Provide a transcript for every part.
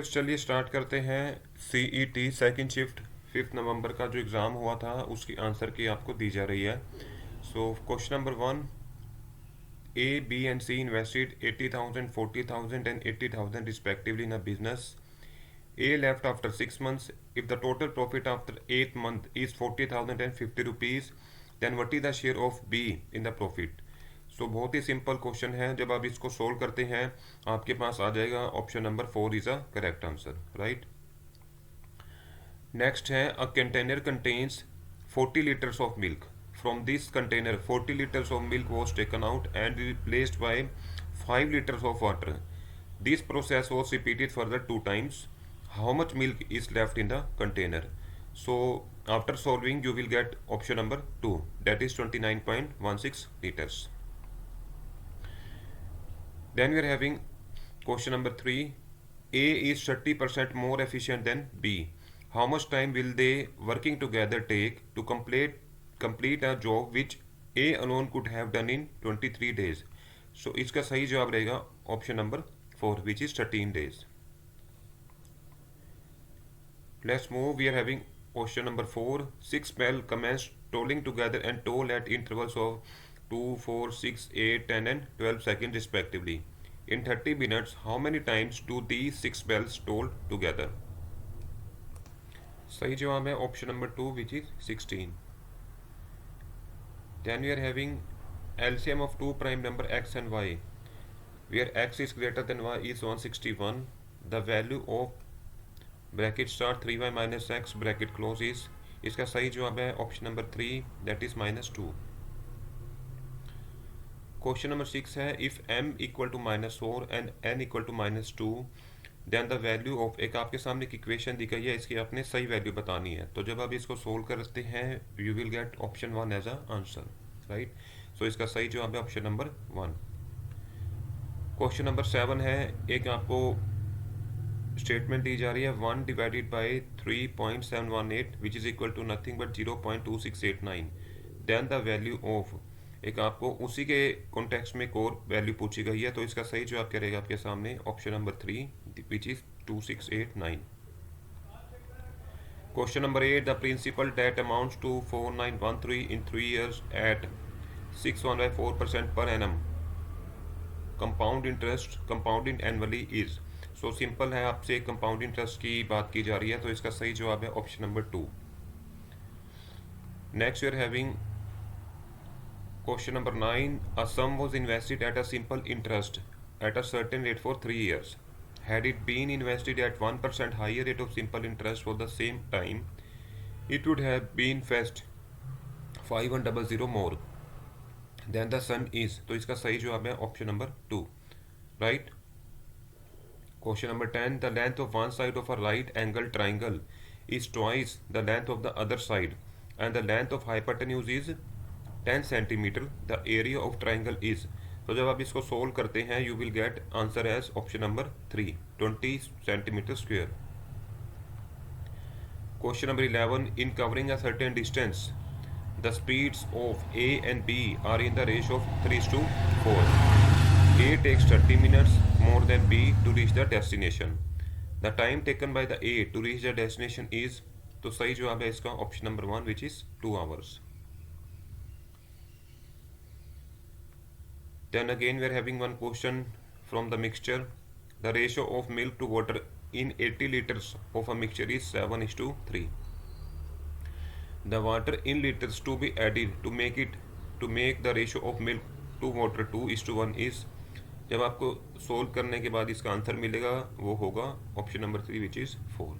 चलिए स्टार्ट करते हैं। सीईटी सेकंड शिफ्ट 5 नवंबर का जो एग्ज़ाम हुआ था उसकी आंसर की आपको दी जा रही है। So question number 1, A, B and C invested 80,000, 40,000 and 80,000 respectively in a business. A left after 6 months. If the total profit after 8 months is 40,000 and 50 rupees, then what is the share of B in the profit? सो बहुत ही simple question है। जब आप इसको solve करते हैं आपके पास आ जाएगा option number 4 is a correct answer, right. Next है a container contains 40 liters of milk. From this container 40 liters of milk was taken out and replaced by 5 liters of water. This process was repeated further 2 times. How much milk is left in the container? So after solving you will get option number 2, that is 29.16 liters. Then we are having question number 3. A is 30% more efficient than B. How much time will they working together take to complete a job which A alone could have done in 23 days? So इसका सही जवाब रहेगा option number 4 which is 13 days. Let's move. We are having question number 4. 6 bell commenced tolling together and toll at intervals of 2, 4, 6, 8, 10 and 12 seconds respectively. In 30 minutes, how many times do these 6 bells toll together? सही जवाब है option number 2 which is 16. Then we are having LCM of two prime number x and y, where x is greater than y is 161. The value of bracket start 3y minus x bracket close is, इसका सही जवाब है option number 3 that is -2. Question number 6 है if m equal to -4 and n equal to -2 then the value of, एक आपके सामने एक equation दी गई है, इसकी आपने सही वैल्यू बतानी है। तो जब आप इसको सोल्व करते हैं you will get option 1 as a answer, right. So इसका सही जवाब है ऑप्शन नंबर 1। क्वेश्चन नंबर 7 है, एक आपको स्टेटमेंट दी जा रही है 1 divided by 3.718 which is equal to nothing but 0.2689, then the value of, एक आपको उसी के कॉन्टेक्स्ट में एक और वैल्यू पूछी गई है। तो इसका सही जवाब क्या रहेगा आपके सामने option number 3 which is 2689। Question number 8, the principal that amounts to 4913 in 3 years at 6.4% per annum, compound interest compounding annually is. So simple है, आपसे कंपाउंड इंटरेस्ट की बात की जा रही है, तो इसका सही जवाब है option number 2। Next we are having question number 9. A sum was invested at a simple interest at a certain rate for 3 years. Had it been invested at 1% higher rate of simple interest for the same time, it would have been fetched 5100 more than the sum is. तो इसका सही जवाब है option number 2, right. Question number 10. The length of one side of a right angle triangle is twice the length of the other side and the length of hypotenuse is 10 centimetre, the area of triangle is. तो जब आप इसको solve करते हैं you will get answer as option number 3 20 centimetre square. Question number 11, in covering a certain distance the speeds of A and B are in the ratio of 3:4. A takes 30 minutes more than B to reach the destination. The time taken by the A to reach the destination is, तो सही जवाब है इसका option number 1 which is 2 hours. Then again we are having one question from the mixture. The ratio of milk to water in 80 liters of a mixture is 7:3. The water in liters to be added to make the ratio of milk to water 2:1 is. जब आपको solve करने के बाद इसका answer मिलेगा वो होगा option number 3 which is 4।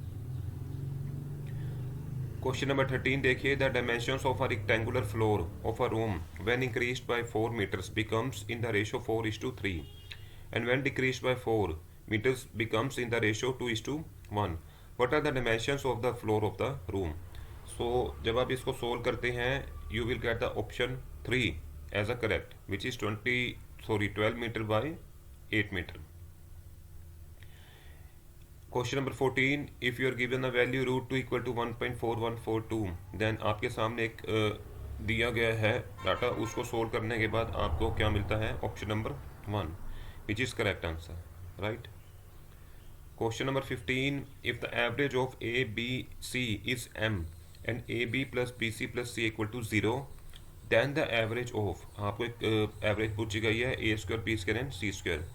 Question number 13 देखिए, the dimensions of a rectangular floor of a room when increased by 4 meters becomes in the ratio 4:3 and when decreased by 4 meters becomes in the ratio 2:1. What are the dimensions of the floor of the room? So जब आप इसको solve करते हैं you will get the option 3 as a correct which is 12 meter by 8 meter. Question number 14, if you are given a value root 2 equal to 1.4142, then आपके सामने एक दिया गया है डाटा, उसको सोल्व करने के बाद आपको क्या मिलता है option number 1 which is correct answer, right. Question number 15, if the average of A B C is M and A B plus B C plus C equal to 0, then the average of, आपको एक average पूछी गई है A square B square and C square.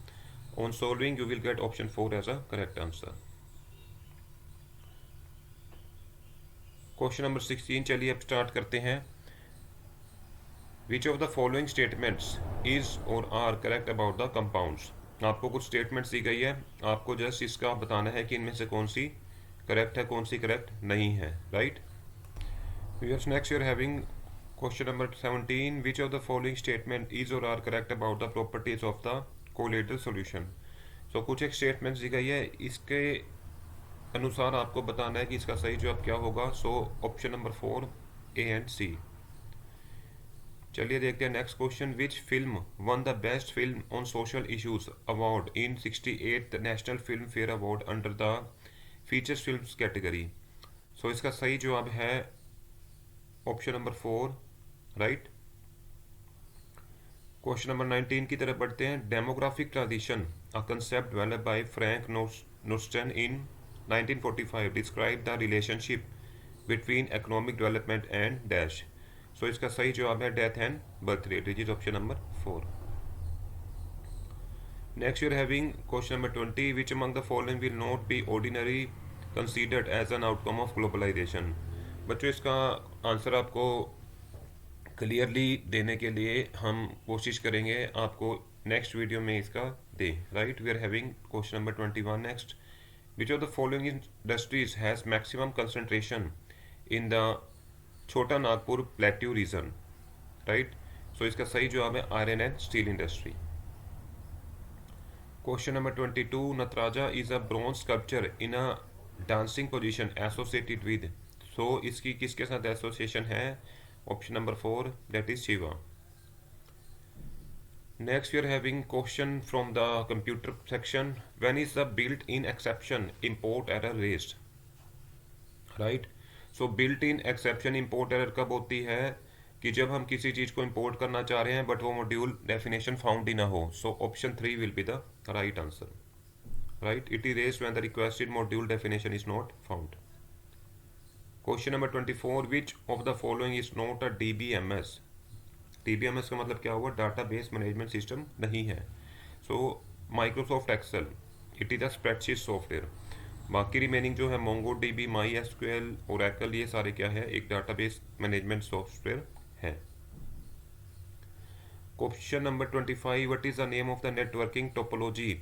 On solving you will get option 4 as a correct answer. Question number 16, चलिए अब start करते हैं. Which of the following statements is और are correct about the compounds. आपको कुछ statements दी गई है, आपको जस्ट इसका बताना है कि इनमें से कौन सी करेक्ट है, कौन सी करेक्ट नहीं है. Right. Viewers, next you are having question number 17, which of the following statement is और are correct about the properties of the colloidal solution. So कुछ एक स्टेटमेंट्स दी गई है, इसके अनुसार आपको बताना है कि इसका सही जवाब क्या होगा. So option number 4 A and C. चलिए देखते हैं next question. Which film won the best film on social issues award in 68th national film fair award under the features films category. So इसका सही जवाब है option number 4. Right. Question number 19 की तरफ बढ़ते हैं. Demographic transition, a concept developed by Frank Notestein in 1945, describe the relationship between economic development and dash. So इसका सही जवाब है death and birth rate, which is option number 4. Next you are having question number 20, which among the following will not be ordinary considered as an outcome of globalisation. बच्चों, इसका answer आपको clearly देने के लिए हम कोशिश करेंगे आपको नेक्स्ट वीडियो में इसका दें. Right. We are having question number 21 next. Which of the following industries has maximum concentration in the Chota Nagpur plateau region. Right. So इसका सही जवाब है iron and steel industry. Question number 22, Nataraja is a bronze sculpture in a dancing position associated with. So इसकी किसके साथ association है. Option number 4, that is Shiva. Next we are having question from the computer section. When is the built in exception import error raised. Right. So built in exception import error कब होती है कि जब हम किसी चीज़ को इंपोर्ट करना चाह रहे हैं बट वो मॉड्यूल डेफिनेशन फाउंड ही ना हो. So option 3 will be the right answer. Right. It is raised when the requested module definition is not found. Question number 24, which of the following is not a DBMS. DBMS का मतलब क्या हुआ, database management system नहीं है. So Microsoft Excel, it is a spreadsheet software. बाकी remaining जो है MongoDB, MySQL, Oracle, ये सारे क्या है, एक डाटाबेस मैनेजमेंट सॉफ्टवेयर है. Question number 25, what is the name of the networking topology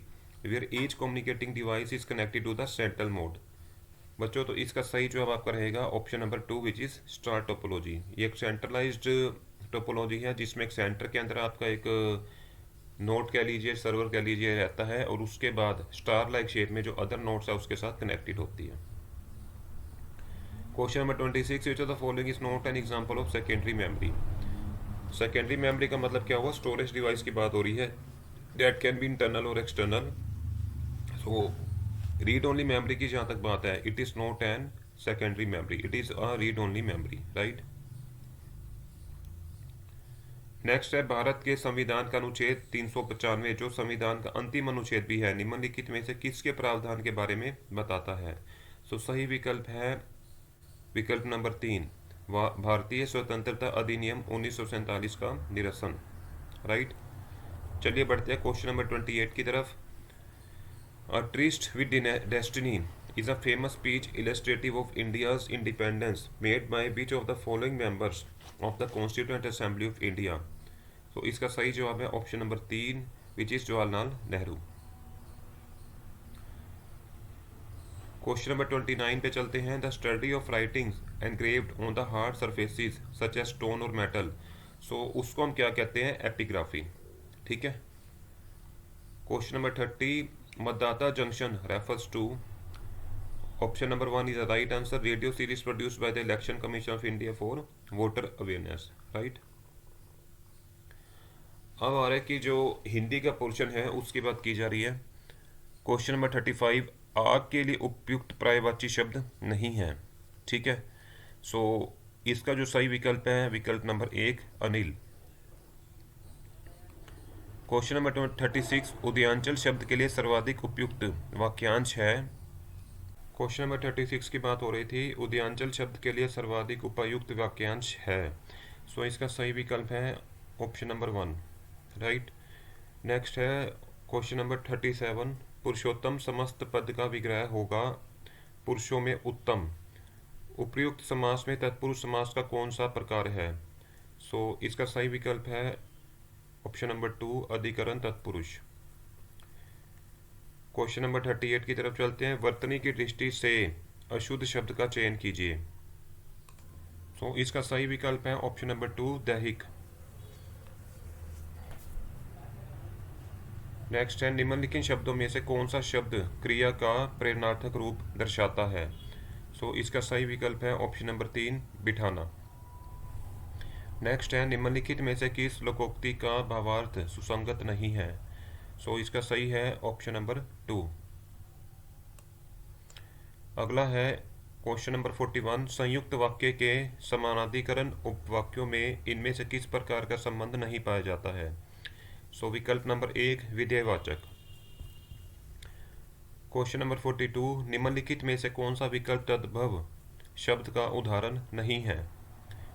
where each communicating device is connected to the central mode. बच्चों, तो इसका सही जवाब आपका रहेगा option number 2, which is star topology. ये एक सेंट्रलाइज्ड टोपोलॉजी है जिसमें एक सेंटर के अंदर आपका एक नोड कह लीजिए, सर्वर कह लीजिए रहता है, और उसके बाद स्टार लाइक शेप में जो अदर नोड्स है उसके साथ कनेक्टेड होती है. Question number 26, which of the following is not an example of secondary memory. Secondary memory का मतलब क्या हुआ, स्टोरेज डिवाइस की बात हो रही है, दैट कैन बी इंटरनल और external. So read only memory की जहाँ तक बात है, it is not an secondary memory, it is a read only memory. Right. Next है भारत के संविधान का अनुच्छेद 395, जो संविधान का अंतिम अनुच्छेद भी है, निम्नलिखित में से किसके प्रावधान के बारे में बताता है. सो सही विकल्प है विकल्प नंबर 3, भारतीय स्वतंत्रता अधिनियम 1947 का निरसन. राइट. चलिए बढ़ते हैं क्वेश्चन नंबर 28 की तरफ. A tryst with destiny is a famous speech illustrative of India's independence made by which of the following members of the Constituent Assembly of India. So इसका सही जवाब है option number 3, which is Jawaharlal Nehru. Question number 29 पे चलते हैं. The study of writings engraved on the hard surfaces such as stone और metal. So उसको हम क्या कहते हैं, एपिग्राफी. ठीक है. क्वेश्चन नंबर 30, मतदाता junction refers to. Option number 1 is the right answer. Radio series produced by the election commission of India for voter awareness. Right. अब आ रहा है कि जो हिंदी का पोर्शन है उसकी बात की जा रही है. क्वेश्चन नंबर 35, आग के लिए उपयुक्त पर्यायवाची शब्द नहीं है. ठीक है. सो इसका जो सही विकल्प है विकल्प number 1, Anil. Question number 36 Udayanchal शब्द के लिए सर्वाधिक उपयुक्त वाक्यांश है। क्वेश्चन नंबर 36 की बात हो रही थी, उदयांचल शब्द के लिए सर्वाधिक उपयुक्त वाक्यांश है। सो इसका सही विकल्प है ऑप्शन नंबर 1, राइट। नेक्स्ट है क्वेश्चन नंबर 37, पुरुषोत्तम समस्त पद का विग्रह होगा पुरुषों में उत्तम। उपयुक्त समास में तत्पुरुष समास का कौन सा प्रकार है? सो इसका सही विकल्प है ऑप्शन नंबर 2, अधिकरण तत्पुरुष। क्वेश्चन नंबर 38 की तरफ चलते हैं, वर्तनी की दृष्टि से अशुद्ध शब्द का चयन कीजिए। सो इसका सही विकल्प है ऑप्शन नंबर 2, दैहिक। नेक्स्ट है, निम्नलिखित शब्दों में से कौन सा शब्द क्रिया का प्रेरणार्थक रूप दर्शाता है? सो इसका सही विकल्प है ऑप्शन नंबर 3, बिठाना। नेक्स्ट है, निम्नलिखित में से किस लोकोक्ति का भावार्थ सुसंगत नहीं है? सो इसका सही है ऑप्शन नंबर 2। अगला है क्वेश्चन नंबर 41, संयुक्त वाक्य के समानाधिकरण उपवाक्यों में इनमें से किस प्रकार का संबंध नहीं पाया जाता है? सो विकल्प नंबर 1, विधेयवाचक। क्वेश्चन नंबर 42, निम्नलिखित में से कौन सा विकल्प तद्भव शब्द का उदाहरण नहीं है?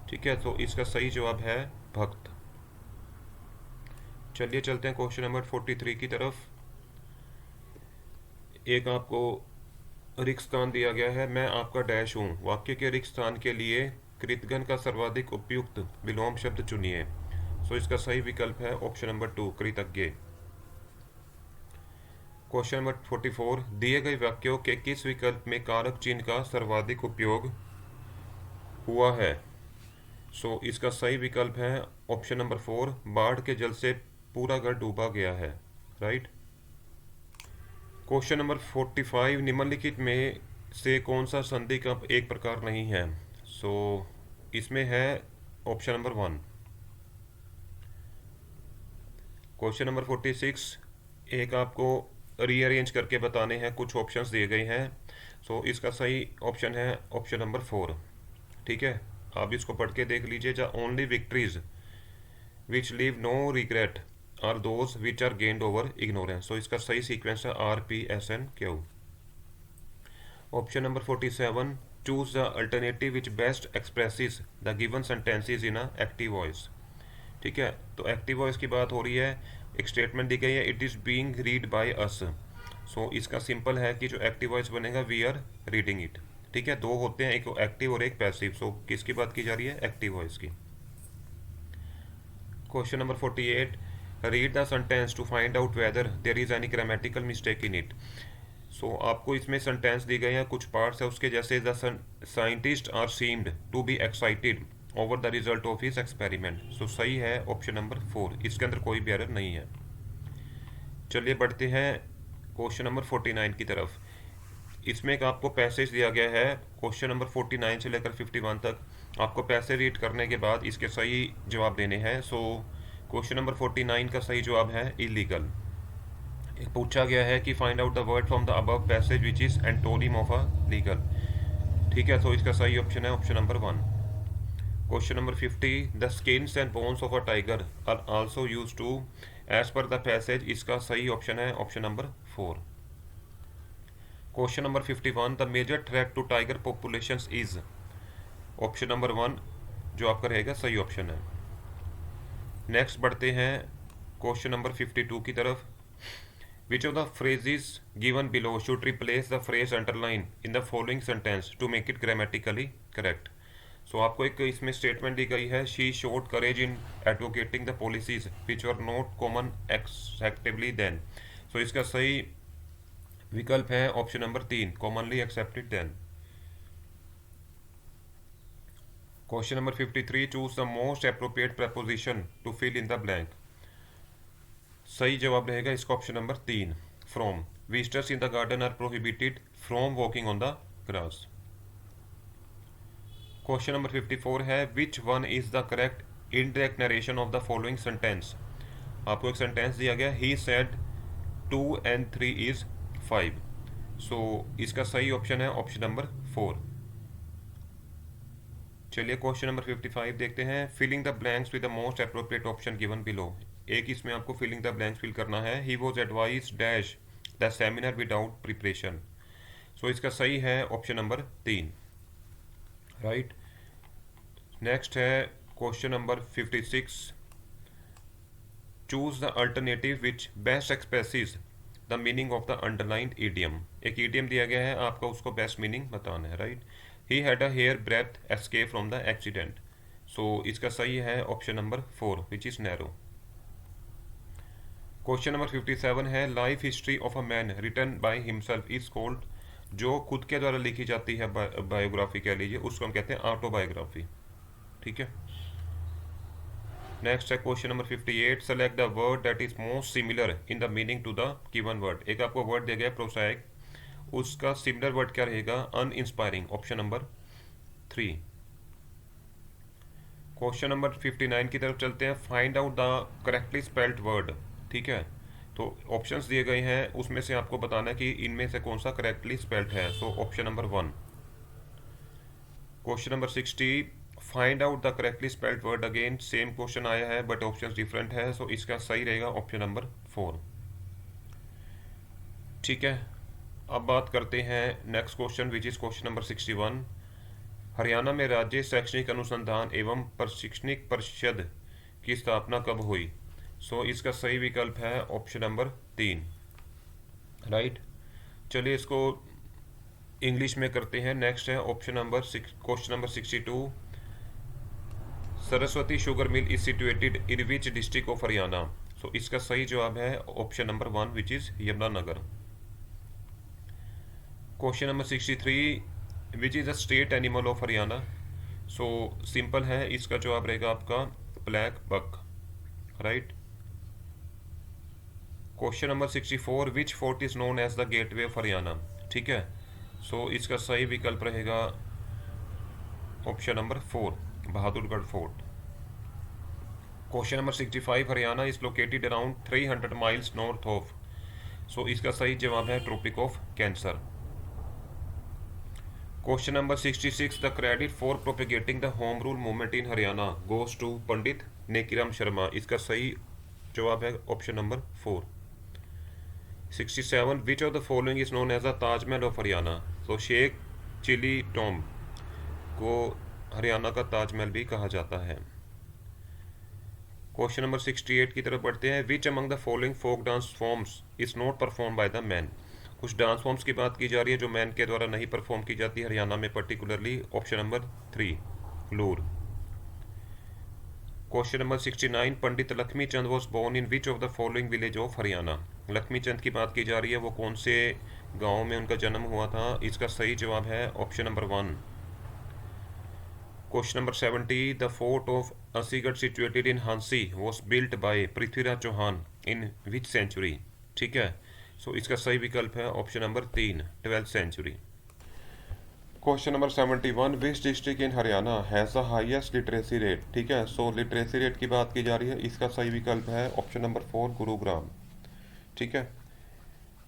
ठीक है, तो इसका सही जवाब है भक्त। चलिए चलते हैं क्वेश्चन नंबर 43 की तरफ। एक आपको रिक्त स्थान दिया गया है, मैं आपका डैश हूँ। वाक्य के रिक्त स्थान के लिए कृतगण का सर्वाधिक उपयुक्त विलोम शब्द चुनिए। सो इसका सही विकल्प है ऑप्शन नंबर 2, कृतज्ञ। क्वेश्चन नंबर 44, दिए गए वाक्यों के किस विकल्प में कारक चिन्ह का सर्वाधिक उपयोग हुआ है? सो इसका सही विकल्प है ऑप्शन नंबर 4, बाढ़ के जल से पूरा घर डूबा गया है, राइट। क्वेश्चन नंबर 45, निम्नलिखित में से कौन सा संधि का एक प्रकार नहीं है? सो इसमें है ऑप्शन नंबर 1। क्वेश्चन नंबर 46, एक आपको रीअरेंज करके बताने हैं, कुछ ऑप्शंस दिए गए हैं। सो इसका सही ऑप्शन है ऑप्शन नंबर 4। ठीक है, आप इसको पढ़ के देख लीजिए। The only victories which leave no regret are those which are gained over ignorance. So इसका सही सीक्वेंस है RPSNQ। Option number 47, choose the alternative which best expresses the given sentences in a active voice. ठीक है, तो active voice की बात हो रही है, एक स्टेटमेंट दी गई है, it is being read by us. So इसका सिंपल है कि जो एक्टिव वॉइस बनेगा, वी आर रीडिंग इट। ठीक है, दो होते हैं, एक एक्टिव और एक पैसिव। सो किसकी बात की जा रही है? एक्टिव वॉइस की। Question number 48, read the sentence to find out whether there is any grammatical mistake in it. So आपको इसमें सेंटेंस दी गई हैं, कुछ पार्ट्स है उसके, जैसे the scientist are seemed to be excited over the result of his experiment. So सही है ऑप्शन नंबर 4, इसके अंदर कोई भी एरर नहीं है। चलिए बढ़ते हैं क्वेश्चन नंबर 49 की तरफ। इसमें एक आपको पैसेज दिया गया है, क्वेश्चन नंबर 49 से लेकर 51 तक आपको पैसे रीड करने के बाद इसके सही जवाब देने हैं। सो क्वेश्चन नंबर 49 का सही जवाब है इलीगल। एक पूछा गया है कि find out the word from the above passage which is antonym of illegal. ठीक है, तो इसका सही ऑप्शन है option number 1। Question number 50, the skins and bones of a tiger are also used to as per the passage. इसका सही option है option number 4। Question number 51, the major threat to tiger populations is. Option number 1 जो आपका रहेगा सही option है। Next बढ़ते हैं क्वेश्चन नंबर 52 की तरफ। विच of the phrases given below should replace the phrase underline in the following sentence to make it grammatically correct। So आपको एक इसमें स्टेटमेंट दी गई है, she showed courage in advocating the policies which were not common acceptably then. So इसका सही विकल्प है option number 3, commonly accepted then. Question number 53, choose the most appropriate preposition to fill in the blank. सही जवाब रहेगा इसका option number 3, from. Visitors in the garden are prohibited from walking on the grass. Question number 54 है, which one is the correct indirect narration of the following sentence. आपको एक sentence दिया गया, he said 2 and 3 is 5। सो इसका सही option है option number 4। चलिए question number 55 देखते हैं, filling the blanks with the most appropriate option given below. एक इसमें आपको फिलिंग द ब्लैंक्स फिल करना है। He was advise dash the seminar without preparation. So इसका सही है ऑप्शन नंबर 3, राइट। नेक्स्ट है question number 56। Choose the alternative which best expresses the meaning of the underlined idiom. एक idiom दिया गया है, आपका उसको बेस्ट मीनिंग बताना है, right. He had a hair breadth escape from the accident. So इसका सही है option number 4 which is narrow. Question number 57 है life history of a man written by himself is called. जो खुद के द्वारा लिखी जाती है बायोग्राफी कह लीजिए, उसको हम कहते हैं ऑटोबायोग्राफी, ठीक है। नेक्स्ट है question number 58। Select the word that is most similar in the meaning to the given word. एक आपको वर्ड दिया गया है प्रोसाइक, उसका सिमिलर वर्ड क्या रहेगा? Uninspiring, option number 3। Question number 59 की तरफ चलते हैं। Find out the correctly spelled word, ठीक है। तो ऑप्शंस दिए गए हैं, उसमें से आपको बताना है कि इनमें से कौन सा करेक्टली स्पेल्ड है। सो option number 1। Question number 60। Find out the correctly spelled word. Again same question आया है बट ऑप्शन डिफरेंट है, सो इसका सही रहेगा ऑप्शन नंबर 4, ठीक है। अब बात करते हैं next question which is question number 61। Haryana में राज्य शैक्षणिक अनुसंधान एवं प्रशिक्षणिक परिषद की स्थापना कब हुई? सो इसका सही विकल्प है ऑप्शन नंबर 3, राइट। चलिए इसको इंग्लिश में करते हैं। नेक्स्ट है option number question number 62। Saraswati sugar mill is situated in which district of Haryana? So इसका सही जवाब है option number 1 which is Yamunanagar. Question number 63। Which is the state animal of Haryana? So simple है, इसका जवाब रहेगा आपका blackbuck, right. Question number 64। Which fort is known as the gateway of Haryana? ठीक है। सो इसका सही विकल्प रहेगा option number 4 Bahadurgarh fort. Question number 65। Haryana is located around 300 miles north of. So इसका सही जवाब है tropic of cancer. Question number 66। The credit for propagating the home rule movement in Haryana goes to Pandit Nekiram Sharma. इसका सही जवाब है option number 4। 67। Which of the following is known as the Taj Mahal of Haryana? तो Sheikh chilli Tom को हरियाणा का ताजमहल भी कहा जाता है। क्वेश्चन नंबर 68 की तरफ बढ़ते हैं। Which among the following folk dance forms is not perform by the man? कुछ डांस फॉर्म्स की बात की जा रही है जो मैन के द्वारा नहीं परफॉर्म की जाती हरियाणा में पर्टिकुलरली। ऑप्शन नंबर 3 लूर। Question number 69। Pandit Lakshmi Chand was born in which of the following village of Haryana? Lakshmi Chand की बात की जा रही है, वो कौन से गांव में उनका जन्म हुआ था? इसका सही जवाब है option number 1। Question number 70। The fort of Asigarh situated in Hansi was built by Prithviraj Chauhan in which century? ठीक है। सो इसका सही विकल्प है option number 3 12th century. Question number 71। Which district in Haryana has the highest literacy rate? ठीक है। सो लिटरेसी रेट की बात की जा रही है, इसका सही विकल्प है ऑप्शन नंबर 4 गुरुग्राम, ठीक है।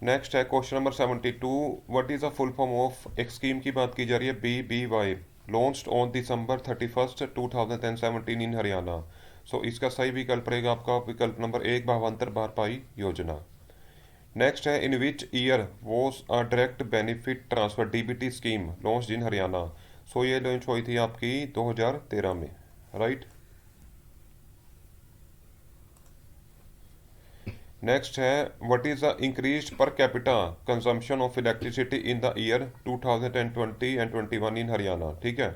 नेक्स्ट है question number 72। What is the full form of एक स्कीम की बात की जा रही है BBY launched on December 31st 2017 in Haryana. So इसका सही विकल्प रहेगा आपका विकल्प नंबर 1 भावांतर भरपाई योजना। नेक्स्ट है in which year was a direct benefit transfer DBT scheme launch in Haryana? So ये लॉन्च हुई थी आपकी 2013 में, राइट। नेक्स्ट है what is the increase per capita consumption of electricity in the year 2020 and 21 in Haryana? ठीक है।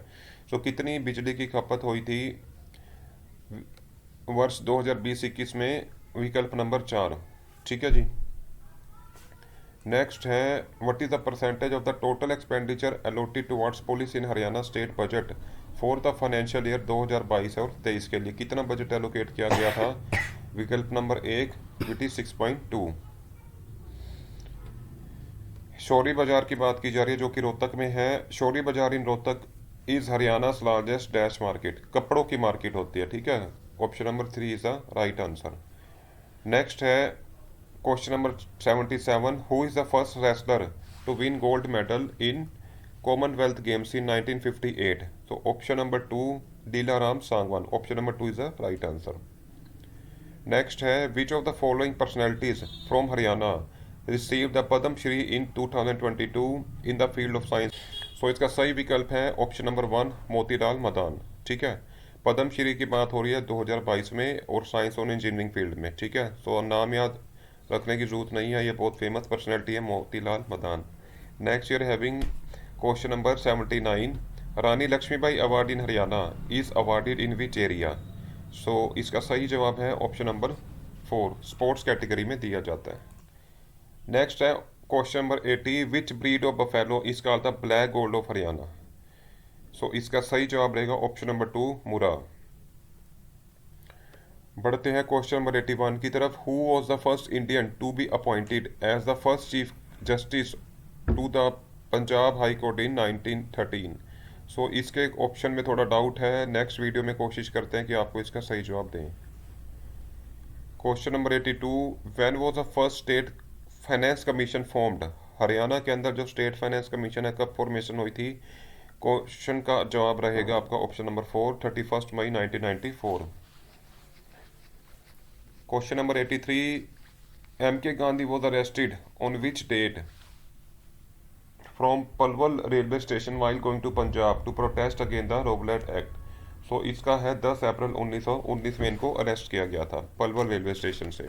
सो कितनी बिजली की खपत हुई थी वर्ष 2020-21 में? विकल्प नंबर 4, ठीक है जी। नेक्स्ट है what is the percentage of the total expenditure allotted towards police in Haryana state budget for the financial year 2022 और 23 के लिए? कितना बजट एलोकेट किया गया था? विकल्प नंबर 1 विच इज 6.2। शौरी बाजार की बात की जा रही है जो कि रोहतक में है। Shori Bazaar in Rohtak is Haryana largest dash market, कपड़ों की मार्केट होती है, ठीक है। Option number 3 is the right answer. Next है question number 77। Who is the first wrestler to win gold medal in commonwealth games in 1958? तो option number 2 Dilaram Sangwan, option number 2 is the right answer. Next है which of the following personalities from Haryana receive the Padma Shri in 2022 in the field of science. So इसका सही विकल्प है option number 1 Motilal Madan. ठीक है, पद्म श्री की बात हो रही है 2022 में और साइंस और इंजीनियरिंग फील्ड में। ठीक है, सो नाम याद रखने की जरूरत नहीं है, ये बहुत फेमस पर्सनैलिटी है Motilal Madan. Next year having question number 79 Rani Lakshmibai award in Haryana is awarded in which area. So इसका सही जवाब है ऑप्शन नंबर 4 स्पोर्ट्स कैटेगरी में दिया जाता है। नेक्स्ट है question number 80 which breed of buffalo is called the black gold of Haryana. So इसका सही जवाब रहेगा ऑप्शन नंबर 2 मुरा। बढ़ते हैं क्वेश्चन नंबर 81 की तरफ। Who was the first Indian to be appointed as the first chief justice to the Punjab high court in 1913। So इसके ऑप्शन में थोड़ा डाउट है, नेक्स्ट वीडियो में कोशिश करते हैं कि आपको इसका सही जवाब दें। Question number 82 when was the first state finance commission formed. Haryana के अंदर जो स्टेट फाइनेंस कमीशन है कब फॉर्मेशन हुई थी। क्वेश्चन का जवाब रहेगा आपका ऑप्शन नंबर 4 31 मई 1994। Question number 83 M K Gandhi was arrested on which date from Palwal railway station while going to Punjab to protest against the rowlatt act. So इसका है 10 अप्रैल 1919 में इनको अरेस्ट किया गया था पलवल रेलवे स्टेशन से।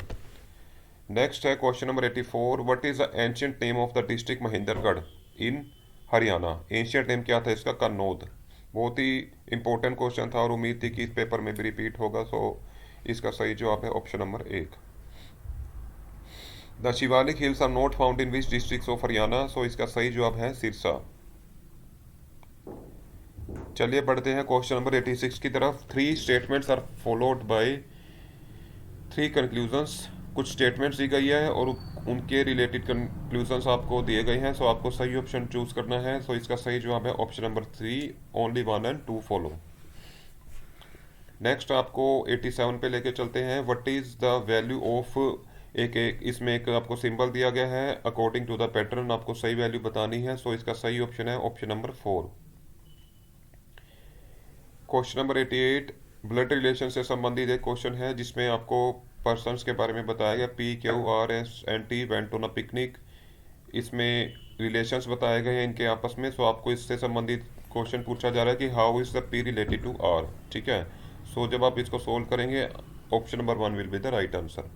नेक्स्ट है question number 84 what is the ancient name of the district Mahendragarh in Haryana. Ancient name क्या था इसका, कन्नौद। बहुत ही इंपॉर्टेंट क्वेश्चन था और उम्मीद थी कि इस पेपर में भी रिपीट होगा। सो इसका सही जवाब है option number 1। The Shivalik hills are not found in which district of Haryana. So इसका सही जवाब है सिरसा। चलिए बढ़ते हैं क्वेश्चन नंबर 86 की तरफ। 3 statements are followed by 3 conclusions. कुछ स्टेटमेंट्स दी गई है और उनके रिलेटेड कंक्लूजन्स आपको दिए गए हैं। सो आपको सही ऑप्शन चूज करना है। सो इसका सही जवाब है option number 3 only 1 and 2 follow. Next आपको 87 पे लेके चलते हैं। What is the value of एक इसमें एक आपको सिंबल दिया गया है अकॉर्डिंग टू द पैटर्न, आपको सही वैल्यू बतानी है। सो इसका सही ऑप्शन है option number 4। Question number 88 blood relation से संबंधित एक क्वेश्चन है जिसमें आपको पर्सन्स के बारे में बताया गया PQRS and T went on a picnic. इसमें रिलेशंस बताए गए हैं इनके आपस में। सो आपको इससे संबंधित क्वेश्चन पूछा जा रहा है कि how is the P related to R। ठीक है, सो जब आप इसको सोल्व करेंगे option number 1 will be the right answer.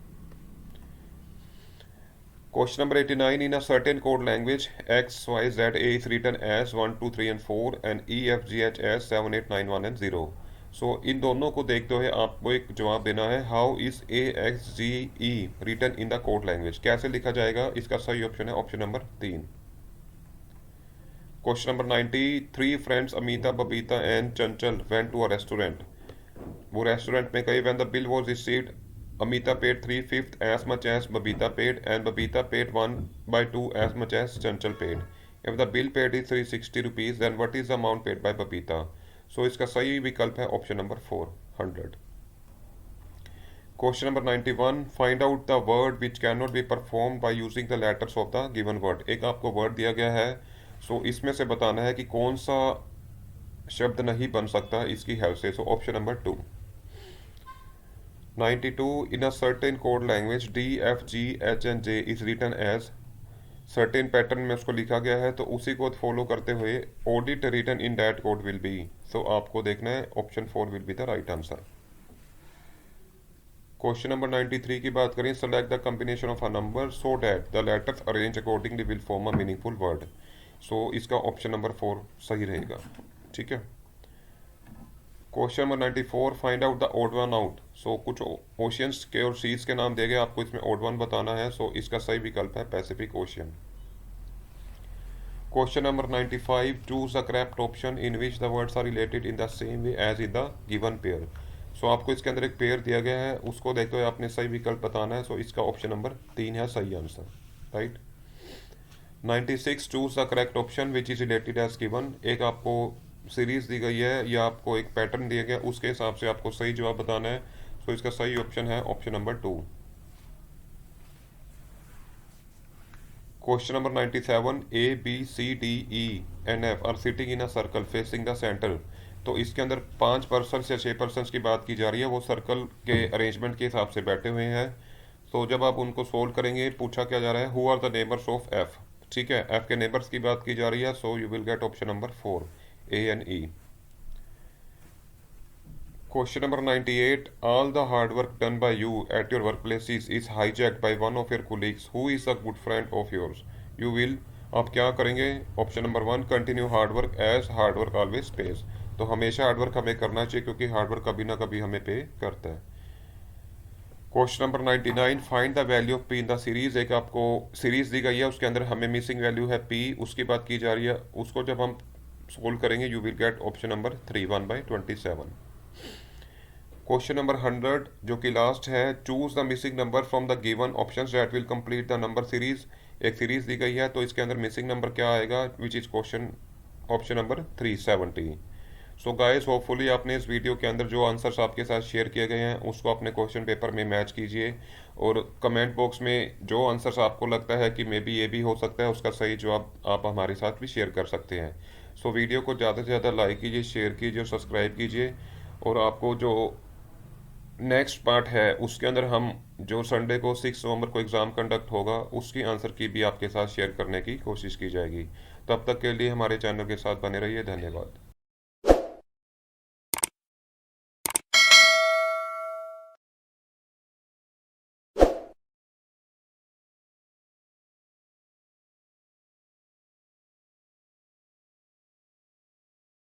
Question number 89 in a certain code language XYZ A is written as 1 2 3 and 4 and EFGH as 7 8 9 1 and 0। So इन दोनों को देखते हुए आपको एक जवाब देना है how is AXGE written in the code language. कैसे लिखा जाएगा, इसका सही ऑप्शन है option number 3। Question number 90 3 friends Amita Babita and Chanchal went to a restaurant. वो रेस्टोरेंट में गए। When the bill was received Amita paid 3/5 as much as Babita paid and Babita paid 1/2 as much as Chanchal paid. If the bill paid is 360 rupees then what is the amount paid by Babita? So इसका सही विकल्प है option number 4 100। Question number 91 find out the word which can not be perform by using the letters of the given word. एक आपको word दिया गया है, सो इसमें से बताना है कि कौन सा शब्द नहीं बन सकता इसकी हेल्प से। सो option number 2। 92 in a certain code language D F G H and J is written as certain pattern में उसको लिखा गया है, तो उसी को फॉलो करते हुए audit written in that code will be. So आपको देखना है option 4 will be the right answer. Question number 93 की बात करें। Select the combination of a number so that the letters arrange accordingly will form a meaningful word. So इसका option number 4 सही रहेगा। ठीक है, question number 94 find out the odd one out. So कुछ oceans के और सीज के नाम दिए गए, आपको इसमें ओड वन बताना है। सो इसका सही विकल्प है pacific ocean. Question number 95 choose the correct option in which the words are related in the same way as in the given pair. So आपको इसके अंदर एक पेयर दिया गया है, उसको देखते हुए आपने सही विकल्प बताना है। सो इसका ऑप्शन नंबर 3 है सही answer, right. 96 choose the correct option which is related as given. एक आपको सीरीज दी गई है या आपको एक पैटर्न दिया गया, उसके हिसाब से आपको सही जवाब बताना है। सो इसका सही ऑप्शन है option number 2। Question number 97 A B C D E and F are sitting in a circle facing the centre. तो इसके अंदर 5% या 6% की बात की जा रही है, वो सर्कल के अरेंजमेंट के हिसाब से बैठे हुए हैं। तो जब आप उनको सोल्व करेंगे, पूछा क्या जा रहा है, who are the neighbours of F. ठीक है, एफ के नेबर्स की बात की जा रही है, so you will get option number 4, A and E. Question number 98. All the hard work done by you at your workplace is hijacked by one of your colleagues who is a good friend of yours. You will, आप क्या करेंगे? Option number 1, continue hard work as hard work always pays. तो हमेशा hard work हमें करना चाहिए, क्योंकि hard work कभी ना कभी हमें पे करता है। Question number 99, find the value of P in the series. एक आपको सीरीज दी गई है, उसके अंदर हमें मिसिंग वैल्यू है पी, उसकी बात की जा रही है। उसको जब हम सोल्व करेंगे, you will get option number 3, 1/27। Question number 100 जो कि लास्ट है, choose the missing number from the given options that will complete the number series. एक सीरीज दी गई है, तो इसके अंदर मिसिंग नंबर क्या आएगा, which is question option number 370। So guys, hopefully आपने इस वीडियो के अंदर जो आंसर्स आपके साथ शेयर किए गए हैं उसको अपने क्वेश्चन पेपर में मैच कीजिए, और कमेंट बॉक्स में जो आंसर्स आपको लगता है कि मे बी ये भी हो सकता है, उसका सही जवाब आप हमारे साथ भी शेयर कर सकते हैं। सो वीडियो को ज़्यादा से ज़्यादा लाइक कीजिए, शेयर कीजिए और सब्सक्राइब कीजिए। और आपको जो नेक्स्ट पार्ट है उसके अंदर हम जो संडे को 6 नवंबर को एग्ज़ाम कंडक्ट होगा, उसकी आंसर की भी आपके साथ शेयर करने की कोशिश की जाएगी। तब तक के लिए हमारे चैनल के साथ बने रहिए। धन्यवाद।